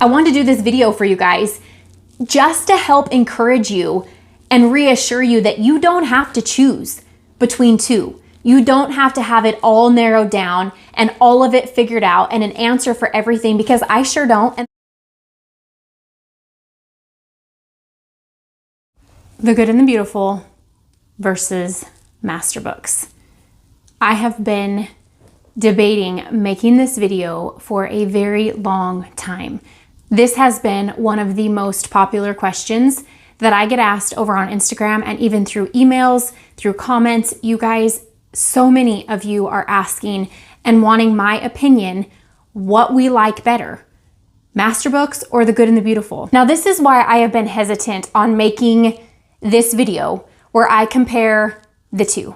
I wanted to do this video for you guys just to help encourage you and reassure you that you don't have to choose between two. You don't have to have it all narrowed down and all of it figured out and an answer for everything, because I sure don't. And The Good and the Beautiful versus Masterbooks. I have been debating making this video for a very long time. This has been one of the most popular questions that I get asked over on Instagram and even through emails, through comments. You guys, so many of you are asking and wanting my opinion, what we like better, Masterbooks or The Good and the Beautiful. Now, this is why I have been hesitant on making this video where I compare the two.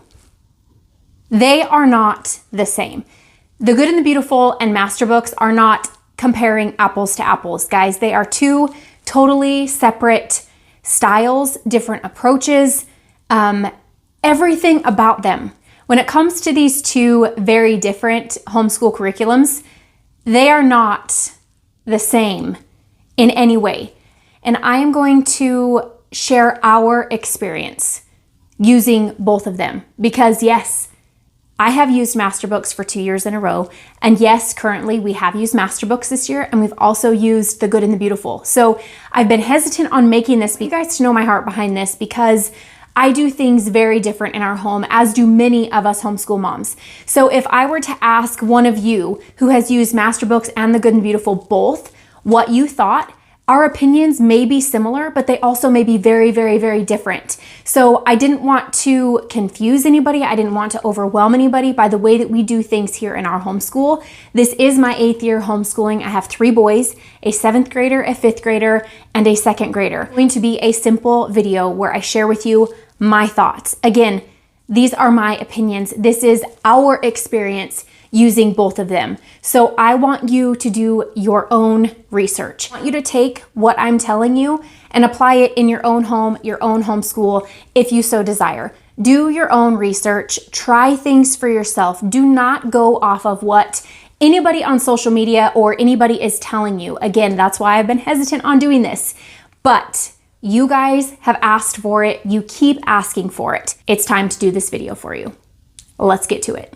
They are not the same. The Good and the Beautiful and Masterbooks are not comparing apples to apples, guys. They are two totally separate styles, different approaches, everything about them. When it comes to these two very different homeschool curriculums, they are not the same in any way. And I am going to share our experience using both of them, because yes, I have used Masterbooks for 2 years in a row. And yes, currently we have used Masterbooks this year, and we've also used The Good and the Beautiful. So I've been hesitant on making this, but you guys to know my heart behind this, because I do things very different in our home, as do many of us homeschool moms. So if I were to ask one of you who has used Masterbooks and The Good and the Beautiful both, what you thought, our opinions may be similar, but they also may be very, very, very different. So I didn't want to confuse anybody. I didn't want to overwhelm anybody by the way that we do things here in our homeschool. This is my 8th year homeschooling. I have 3 boys, a 7th grader, a 5th grader, and a 2nd grader. It's going to be a simple video where I share with you my thoughts. Again, these are my opinions. This is our experience using both of them. So I want you to do your own research. I want you to take what I'm telling you and apply it in your own home, your own homeschool, if you so desire. Do your own research, try things for yourself. Do not go off of what anybody on social media or anybody is telling you. Again, that's why I've been hesitant on doing this. But you guys have asked for it. You keep asking for it. It's time to do this video for you. Let's get to it.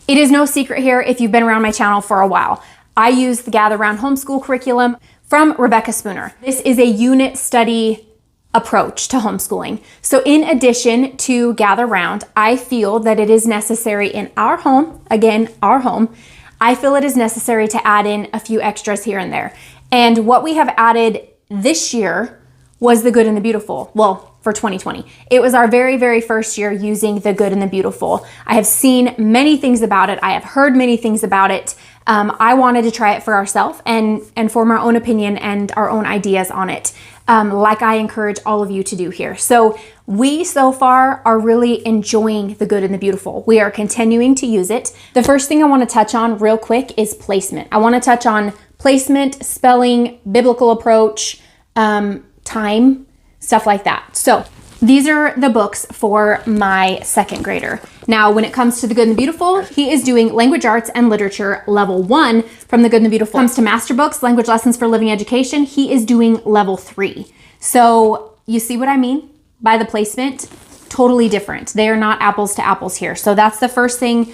It is no secret here, if you've been around my channel for a while, I use the Gather Round Homeschool Curriculum from Rebecca Spooner. This is a unit study approach to homeschooling. So in addition to Gather Round, I feel that it is necessary in our home, again, our home, I feel it is necessary to add in a few extras here and there. And what we have added this year was The Good and the Beautiful. Well, for 2020. It was our very, very first year using The Good and the Beautiful. I have seen many things about it. I have heard many things about it. I wanted to try it for ourselves and form our own opinion and our own ideas on it, like I encourage all of you to do here. So we so far are really enjoying The Good and the Beautiful. We are continuing to use it. The first thing I want to touch on real quick is placement. I want to touch on placement, spelling, biblical approach, time, stuff like that. So these are the books for my 2nd grader. Now, when it comes to The Good and the Beautiful, he is doing Language Arts and Literature Level 1 from The Good and the Beautiful. When it comes to Masterbooks, Language Lessons for Living Education, he is doing Level 3. So you see what I mean by the placement? Totally different. They are not apples to apples here. So that's the first thing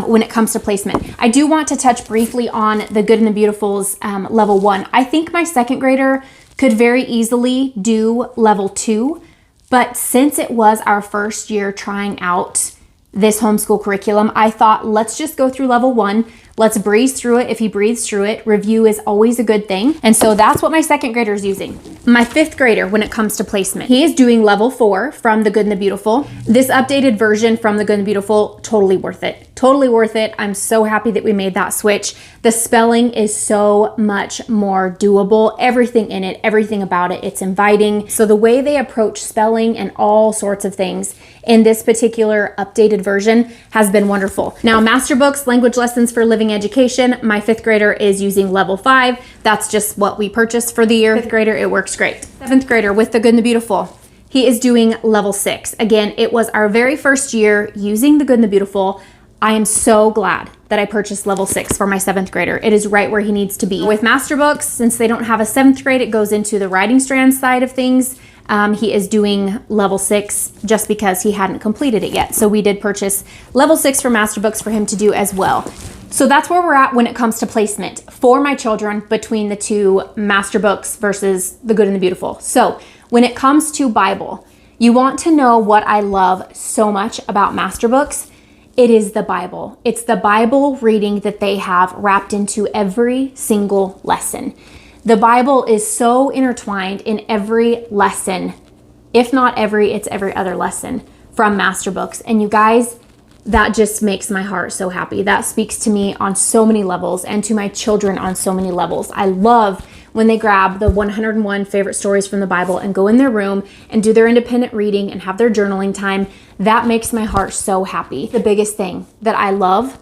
when it comes to placement. I do want to touch briefly on The Good and the Beautiful's Level 1. I think my 2nd grader could very easily do Level 2, but since it was our first year trying out this homeschool curriculum, I thought, let's just go through Level 1. Let's breeze through it. If he breathes through it, review is always a good thing. And so that's what my 2nd grader is using. My 5th grader, when it comes to placement, he is doing Level 4 from The Good and the Beautiful. This updated version from The Good and the Beautiful, totally worth it. Totally worth it. I'm so happy that we made that switch. The spelling is so much more doable. Everything in it, everything about it, it's inviting. So the way they approach spelling and all sorts of things in this particular updated version has been wonderful. Now, Masterbooks, Language Lessons for Living Education, my 5th grader is using Level 5. That's just what we purchased for the year. 5th grader, it works great. 7th grader with The Good and the Beautiful, he is doing Level 6. Again, it was our very first year using The Good and the Beautiful. I am so glad that I purchased level 6 for my 7th grader. It is right where he needs to be. With Masterbooks, since they don't have a 7th grade, it goes into the writing strand side of things. He is doing level 6 just because he hadn't completed it yet. So we did purchase level 6 for Masterbooks for him to do as well. So that's where we're at when it comes to placement for my children between the two Masterbooks versus the Good and the Beautiful. So when it comes to Bible, you want to know what I love so much about Masterbooks. It is the Bible. It's the Bible reading that they have wrapped into every single lesson. The Bible is so intertwined in every lesson. If not every, it's every other lesson from Masterbooks. And you guys, that just makes my heart so happy. That speaks to me on so many levels and to my children on so many levels. I love when they grab the 101 favorite stories from the Bible and go in their room and do their independent reading and have their journaling time. That makes my heart so happy. The biggest thing that I love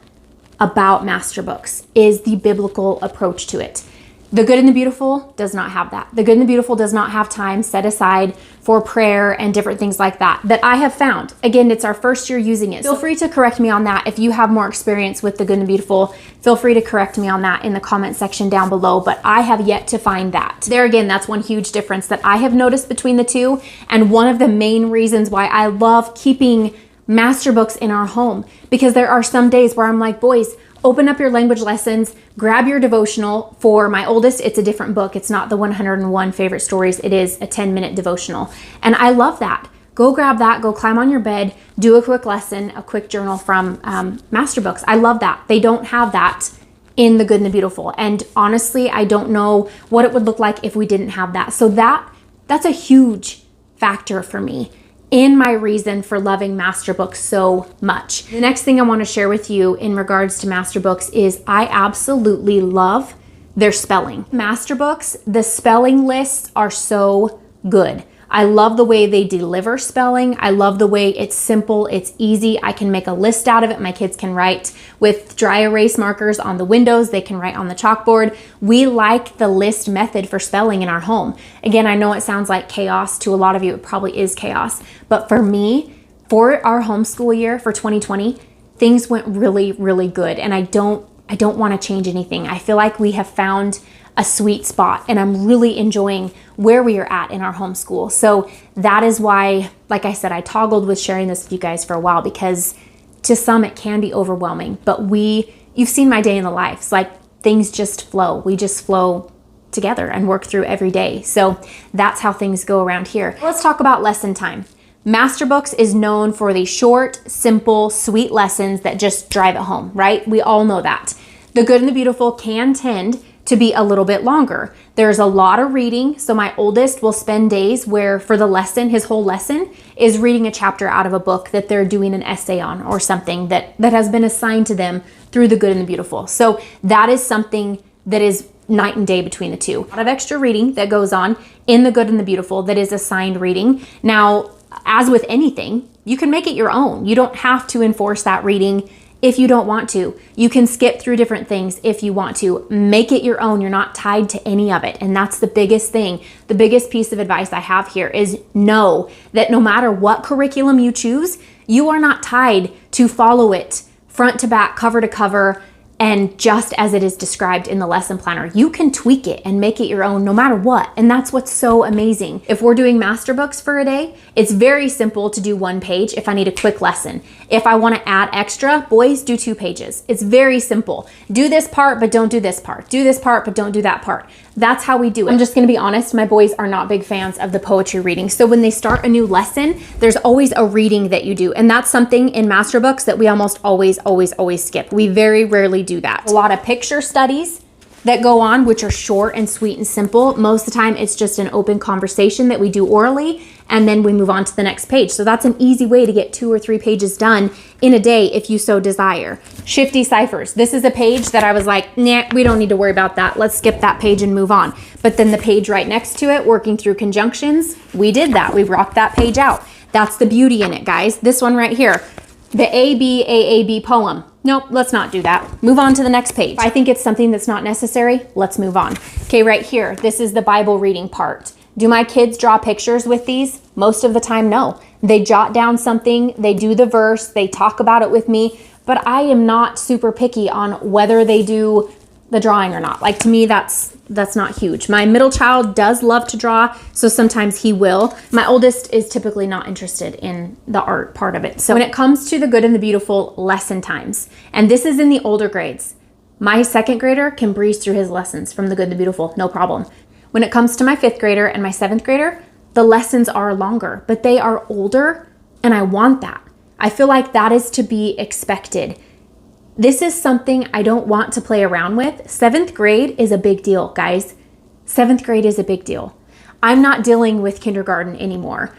about Masterbooks is the biblical approach to it. The Good and the Beautiful does not have that. The Good and the Beautiful does not have time set aside for prayer and different things like that I have found. Again, it's our first year using it. Feel free to correct me on that. If you have more experience with the Good and the Beautiful, feel free to correct me on that in the comment section down below, but I have yet to find that. There again, that's one huge difference that I have noticed between the two, and one of the main reasons why I love keeping Masterbooks in our home, because there are some days where I'm like, boys, open up your language lessons, grab your devotional. For my oldest, it's a different book. It's not the 101 favorite stories. It is a 10-minute devotional. And I love that. Go grab that, go climb on your bed, do a quick lesson, a quick journal from Masterbooks. I love that. They don't have that in the Good and the Beautiful. And honestly, I don't know what it would look like if we didn't have that. So that's a huge factor for me in my reason for loving Masterbooks so much. The next thing I want to share with you in regards to Masterbooks is I absolutely love their spelling. Masterbooks, the spelling lists are so good. I love the way they deliver spelling. I love the way it's simple, it's easy. I can make a list out of it. My kids can write with dry erase markers on the windows. They can write on the chalkboard. We like the list method for spelling in our home. Again, I know it sounds like chaos. To a lot of you, it probably is chaos. But for me, for our homeschool year for 2020, things went really, really good. And I don't want to change anything. I feel like we have found a sweet spot, and I'm really enjoying where we are at in our homeschool. So that is why, like I said, I toggled with sharing this with you guys for a while, because to some it can be overwhelming, but you've seen my day in the life. It's like things just flow. We just flow together and work through every day. So that's how things go around here. Let's talk about lesson time. Masterbooks is known for the short, simple, sweet lessons that just drive it home, right? We all know that. The Good and the Beautiful can tend to be a little bit longer. There's a lot of reading. So my oldest will spend days where for the lesson, his whole lesson is reading a chapter out of a book that they're doing an essay on, or something that has been assigned to them through the Good and the Beautiful. So that is something that is night and day between the two. A lot of extra reading that goes on in the Good and the Beautiful that is assigned reading. Now, as with anything, you can make it your own. You don't have to enforce that reading if you don't want to. You can skip through different things if you want to. Make it your own. You're not tied to any of it. And that's the biggest thing. The biggest piece of advice I have here is know that no matter what curriculum you choose, you are not tied to follow it front to back, cover to cover, and just as it is described in the lesson planner. You can tweak it and make it your own no matter what. And that's what's so amazing. If we're doing Masterbooks for a day, it's very simple to do 1 page if I need a quick lesson. If I want to add extra, boys, do 2 pages. It's very simple. Do this part, but don't do this part. Do this part, but don't do that part. That's how we do it. I'm just going to be honest, my boys are not big fans of the poetry reading. So when they start a new lesson, there's always a reading that you do. And that's something in Masterbooks that we almost always skip. We very rarely do that. A lot of picture studies that go on, which are short and sweet and simple. Most of the time, it's just an open conversation that we do orally, and then we move on to the next page. So that's an easy way to get 2 or 3 pages done in a day if you so desire. Shifty ciphers. This is a page that I was like, nah, we don't need to worry about that. Let's skip that page and move on. But then the page right next to it, working through conjunctions, we did that. We rocked that page out. That's the beauty in it, guys. This one right here, the ABAAB poem. Nope, let's not do that. Move on to the next page. If I think it's something that's not necessary, let's move on. Okay, right here, this is the Bible reading part. Do my kids draw pictures with these? Most of the time, no. They jot down something, they do the verse, they talk about it with me, but but I am not super picky on whether they do the drawing or not. Like, to me, that's not huge. My middle child does love to draw, so sometimes he will. My oldest is typically not interested in the art part of it. So when it comes to the good and the beautiful lesson times, and this is in the older grades, my second grader can breeze through his lessons from the good and the beautiful, no problem. When it comes to my fifth grader and my seventh grader, the lessons are longer, but they are older, and I want that. I feel like that is to be expected. This is something I don't want to play around with. Seventh grade is a big deal, guys. Seventh grade is a big deal. I'm not dealing with kindergarten anymore.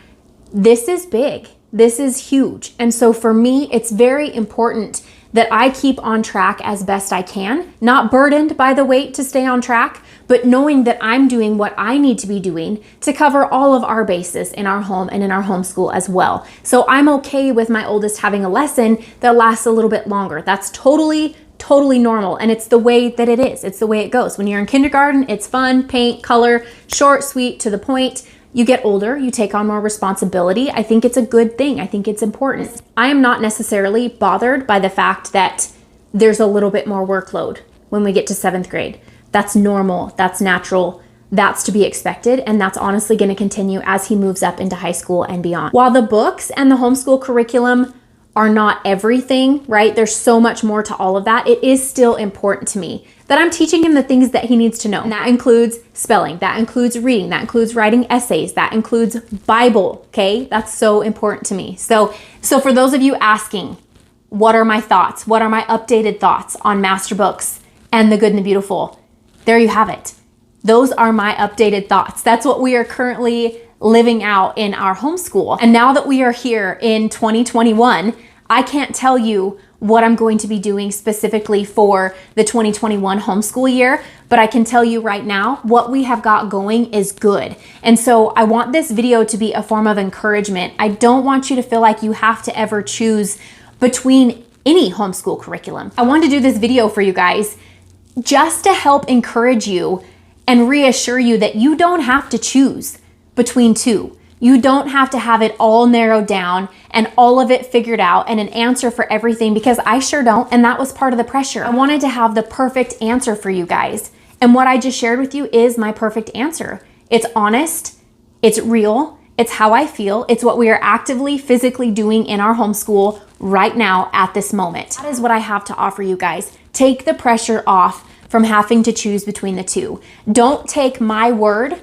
This is big. This is huge. And so for me, it's very important that I keep on track as best I can, not burdened by the weight to stay on track, but knowing that I'm doing what I need to be doing to cover all of our bases in our home and in our homeschool as well. So I'm okay with my oldest having a lesson that lasts a little bit longer. That's totally normal. And it's the way that it is. It's the way it goes. When you're in kindergarten, it's fun, paint, color, short, sweet, to the point. You get older, you take on more responsibility. I think it's a good thing. I think it's important. I am not necessarily bothered by the fact that there's a little bit more workload when we get to seventh grade. That's normal, that's natural, that's to be expected, and that's honestly going to continue as he moves up into high school and beyond. While the books and the homeschool curriculum are not everything, right? There's so much more to all of that. It is still important to me that I'm teaching him the things that he needs to know. And that includes spelling, that includes reading, that includes writing essays, that includes Bible, okay? That's so important to me. So for those of you asking, what are my thoughts? What are my updated thoughts on Masterbooks and the good and the beautiful? There you have it. Those are my updated thoughts. That's what we are currently living out in our homeschool. And now that we are here in 2021, I can't tell you what I'm going to be doing specifically for the 2021 homeschool year, but I can tell you right now, what we have got going is good. And so I want this video to be a form of encouragement. I don't want you to feel like you have to ever choose between any homeschool curriculum. I wanted to do this video for you guys just to help encourage you and reassure you that you don't have to choose between two. You don't have to have it all narrowed down and all of it figured out and an answer for everything, because I sure don't, and that was part of the pressure. I wanted to have the perfect answer for you guys, and what I just shared with you is my perfect answer. It's honest, it's real, it's how I feel, it's what we are actively, physically doing in our homeschool right now at this moment. That is what I have to offer you guys. Take the pressure off from having to choose between the two. Don't take my word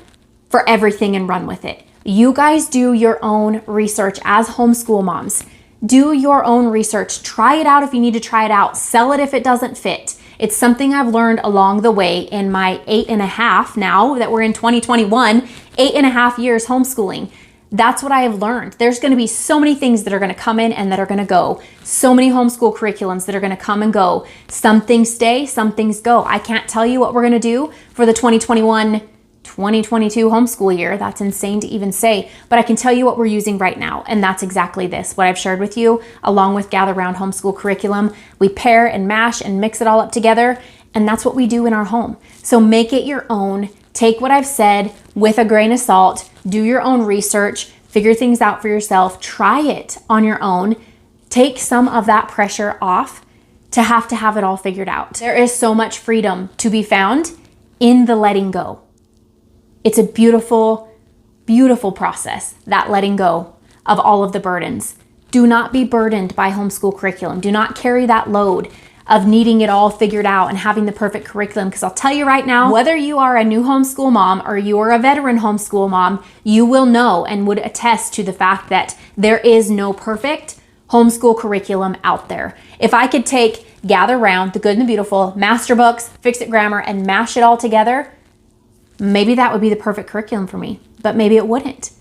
for everything and run with it. You guys do your own research as homeschool moms. Do your own research. Try it out if you need to try it out. Sell it if it doesn't fit. It's something I've learned along the way in my 8.5, now that we're in 2021, 8.5 years homeschooling. That's what I have learned. There's going to be so many things that are going to come in and that are going to go. So many homeschool curriculums that are going to come and go. Some things stay, some things go. I can't tell you what we're going to do for the 2021-2022 homeschool year. That's insane to even say, but I can tell you what we're using right now, and that's exactly this, what I've shared with you, along with Gather Round Homeschool Curriculum. We pair and mash and mix it all up together, and that's what we do in our home. So make it your own. Take what I've said with a grain of salt, do your own research, figure things out for yourself, try it on your own. Take some of that pressure off to have it all figured out. There is so much freedom to be found in the letting go. It's a beautiful, beautiful process, that letting go of all of the burdens. Do not be burdened by homeschool curriculum. Do not carry that load of needing it all figured out and having the perfect curriculum. Because I'll tell you right now, whether you are a new homeschool mom or you are a veteran homeschool mom, you will know and would attest to the fact that there is no perfect homeschool curriculum out there. If I could take Gather Round, The Good and the Beautiful, Masterbooks, Fix It Grammar, and mash it all together, maybe that would be the perfect curriculum for me, but maybe it wouldn't.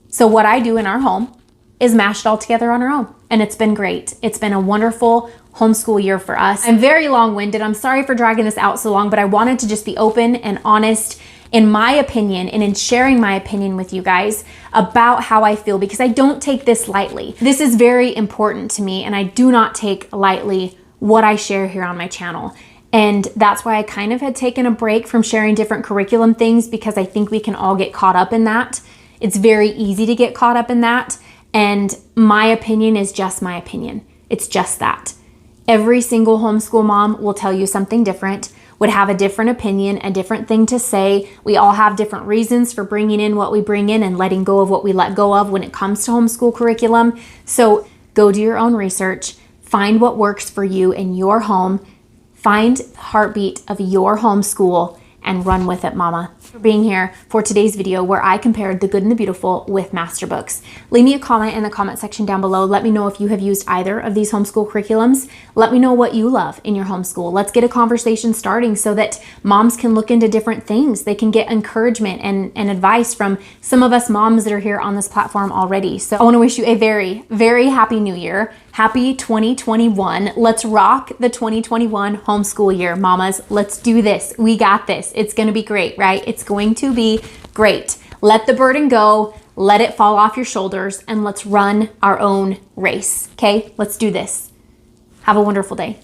So what I do in our home is mash it all together on our own. And it's been great. It's been a wonderful homeschool year for us. I'm very long-winded. I'm sorry for dragging this out so long, but I wanted to just be open and honest in my opinion and in sharing my opinion with you guys about how I feel, because I don't take this lightly. This is very important to me, and I do not take lightly what I share here on my channel. And that's why I kind of had taken a break from sharing different curriculum things, because I think we can all get caught up in that. It's very easy to get caught up in that. And my opinion is just my opinion. It's just that. Every single homeschool mom will tell you something different, would have a different opinion, a different thing to say. We all have different reasons for bringing in what we bring in and letting go of what we let go of when it comes to homeschool curriculum. So go do your own research, find what works for you in your home, find the heartbeat of your homeschool, and run with it, mama. For being here for today's video where I compared The Good and the Beautiful with Masterbooks. Leave me a comment in the comment section down below. Let me know if you have used either of these homeschool curriculums. Let me know what you love in your homeschool. Let's get a conversation starting so that moms can look into different things. They can get encouragement and advice from some of us moms that are here on this platform already. So I want to wish you a very, very happy new year. Happy 2021. Let's rock the 2021 homeschool year, mamas. Let's do this. We got this. It's going to be great, right? It's going to be great. Let the burden go. Let it fall off your shoulders and let's run our own race. Okay? Let's do this. Have a wonderful day.